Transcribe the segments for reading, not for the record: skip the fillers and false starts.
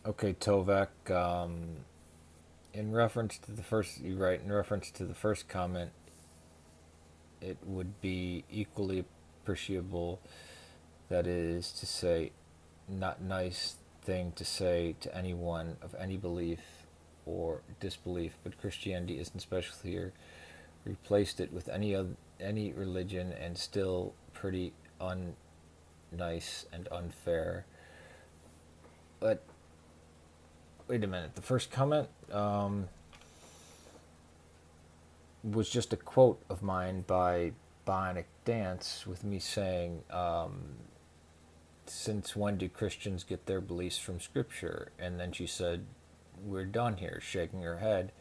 Okay, Tovec. In reference to the first, you write in reference to the first comment, it would be equally appreciable. That is to say, not nice thing to say to anyone of any belief or disbelief, but Christianity isn't special here. Replaced it with any religion, and still pretty unnice and unfair. But wait a minute. The first comment was just a quote of mine by Bionic Dance, with me saying, "Since when do Christians get their beliefs from Scripture?" And then she said, "We're done here," shaking her head.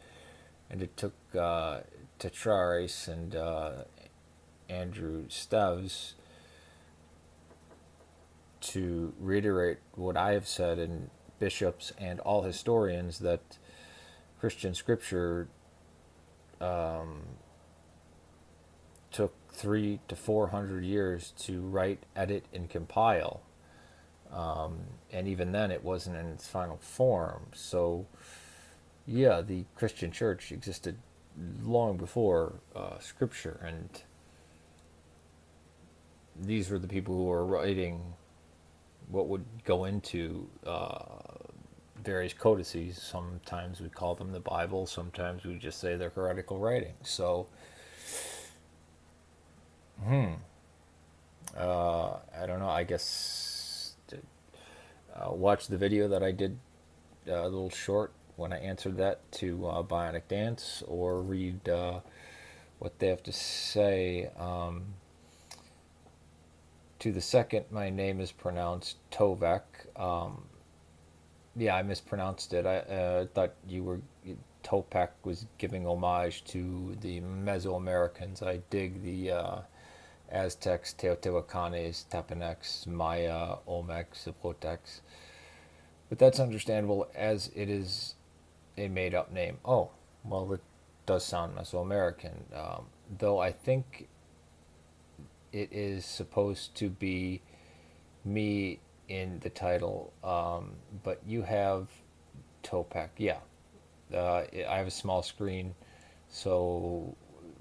And it took Tetraris and Andrew Steves to reiterate what I have said, and bishops and all historians, that Christian Scripture took 300 to 400 years to write, edit, and compile. And even then, it wasn't in its final form. So, yeah, the Christian church existed long before Scripture, and these were the people who were writing what would go into various codices. Sometimes we call them the Bible, sometimes we just say they're heretical writings. So, I don't know, I guess watch the video that I did, a little short, when I answered that to Bionic Dance, or read what they have to say. To the second, my name is pronounced Tovec. Yeah, I mispronounced it. I thought you were Topek was giving homage to the Mesoamericans. I dig the Aztecs, Teotihuacanes, Tepanecs, Maya, Olmecs, Zapotecs. But that's understandable, as it is a made up name. Oh, well, it does sound Mesoamerican. Though I think it is supposed to be me in the title, but you have Topek. Yeah, I have a small screen, so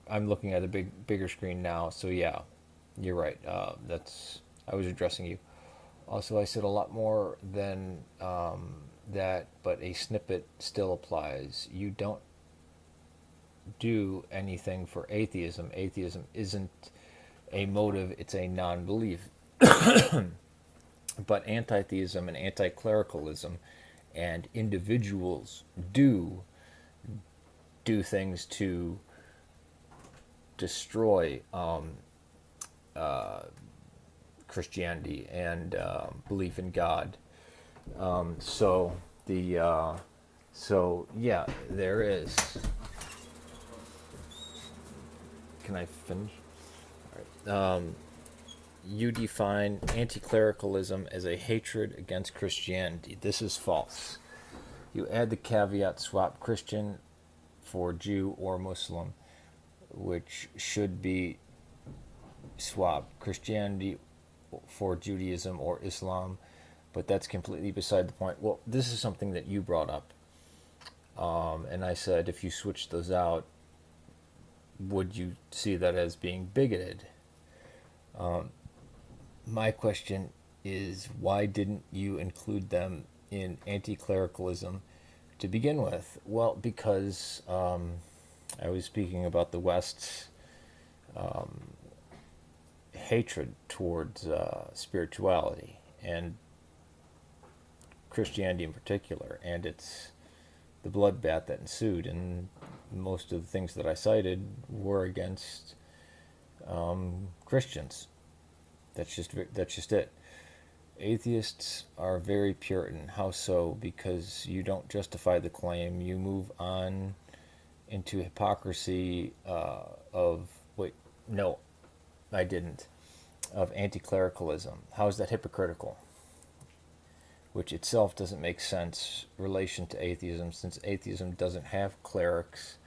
I'm looking at a bigger screen now. So yeah, you're right. That's I was addressing you. Also, I said a lot more than that, but a snippet still applies. You don't do anything for atheism. Atheism isn't a motive; it's a non-belief. But anti-theism and anti-clericalism and individuals do things to destroy Christianity and belief in God. So the yeah, there is. Can I finish? You define anti-clericalism as a hatred against Christianity. This is false. You add the caveat, swap Christian for Jew or Muslim, which should be swap Christianity for Judaism or Islam, but that's completely beside the point. Well, this is something that you brought up, and I said, if you switch those out, would you see that as being bigoted? My question is, why didn't you include them in anti clericalism to begin with? Well, because I was speaking about the West's hatred towards spirituality and Christianity in particular, and it's the bloodbath that ensued. And most of the things that I cited were against Christians. That's just it. Atheists are very Puritan. How so? Because you don't justify the claim, you move on into hypocrisy of wait, no, I didn't, of anti-clericalism. How is that hypocritical? Which itself doesn't make sense relation to atheism, since atheism doesn't have clerics,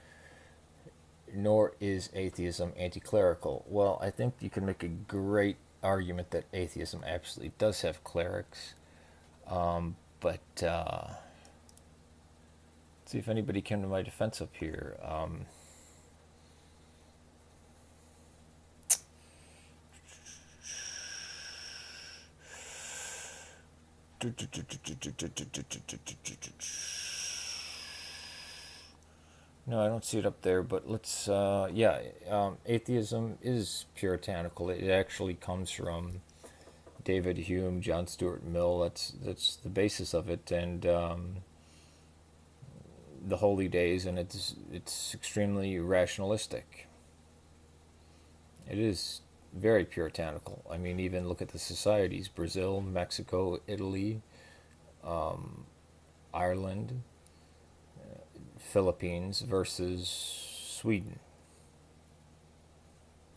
nor is atheism anti-clerical. Well, I think you can make a great argument that atheism absolutely does have clerics, but See if anybody came to my defense up here. No, I don't see it up there, but let's, atheism is puritanical. It actually comes from David Hume, John Stuart Mill. That's the basis of it, and the holy days, and it's extremely rationalistic. It is very puritanical. I mean, even look at the societies: Brazil, Mexico, Italy, Ireland, Philippines versus Sweden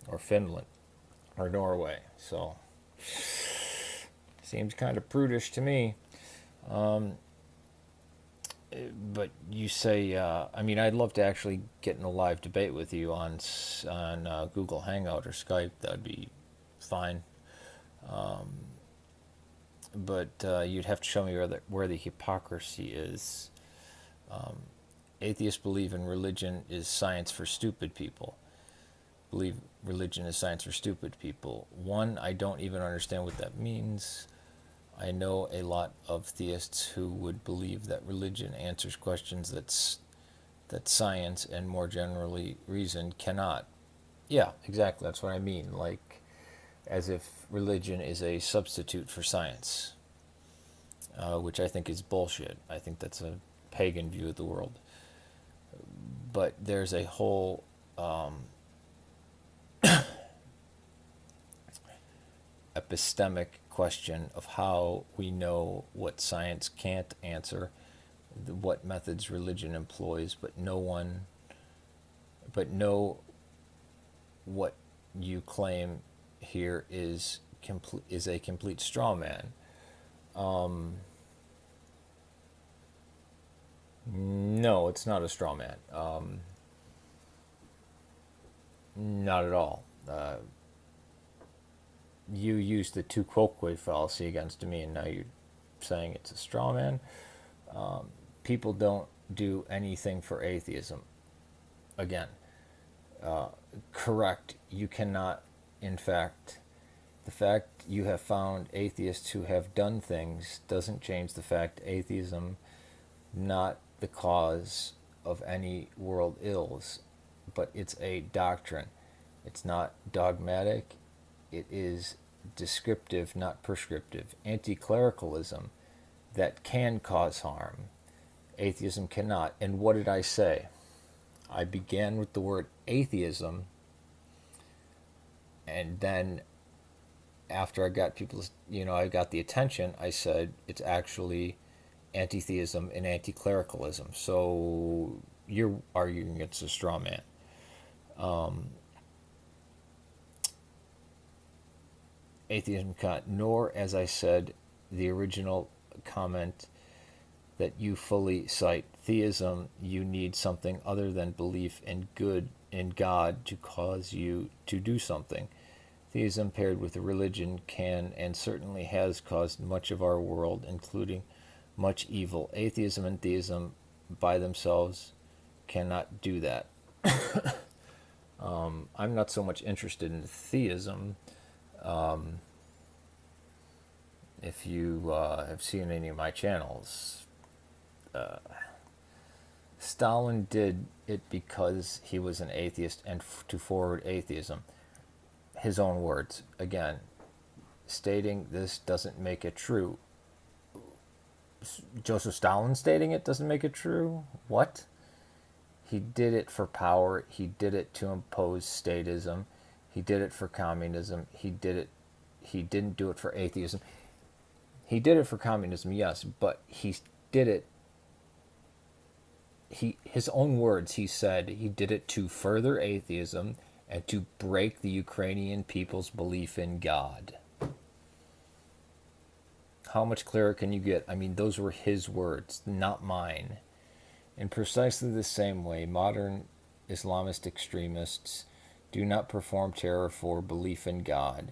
or Finland or Norway. So seems kind of prudish to me. But you say, I mean, I'd love to actually get in a live debate with you on Google Hangout or Skype. That'd be fine. But you'd have to show me where the hypocrisy is. Atheists believe in religion is science for stupid people. Believe religion is science for stupid people. One, I don't even understand what that means. I know a lot of theists who would believe that religion answers questions that science and more generally reason cannot. Yeah, exactly. That's what I mean. Like, as if religion is a substitute for science, which I think is bullshit. I think that's a pagan view of the world. But there's a whole epistemic question of how we know what science can't answer, what methods religion employs, but know what you claim here is a complete straw man. No, it's not a straw man. Not at all. You used the tu quoque fallacy against me, and now you're saying it's a straw man. People don't do anything for atheism. Again, correct. You cannot, in fact, the fact you have found atheists who have done things doesn't change the fact atheism not the cause of any world ills, but it's a doctrine. It's not dogmatic. It is descriptive, not prescriptive. Anti-clericalism that can cause harm. Atheism cannot. And what did I say? I began with the word atheism, and then after I got I got the attention, I said it's actually anti-theism and anti-clericalism. So you're arguing against a straw man. Atheism cannot, nor, as I said, the original comment that you fully cite, theism, you need something other than belief in good in God to cause you to do something. Theism paired with religion can and certainly has caused much of our world, including much evil. Atheism and theism by themselves cannot do that. I'm not so much interested in theism. If you have seen any of my channels, Stalin did it because he was an atheist and to forward atheism. His own words. Again, stating this doesn't make it true. Joseph Stalin stating it doesn't make it true? What? He did it for power. He did it to impose statism. He did it for communism. He didn't do it for atheism. He did it for communism, yes, but he did it. His own words, he said he did it to further atheism and to break the Ukrainian people's belief in God. How much clearer can you get? I mean, those were his words, not mine. In precisely the same way, modern Islamist extremists do not perform terror for belief in God.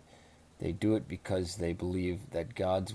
They do it because they believe that God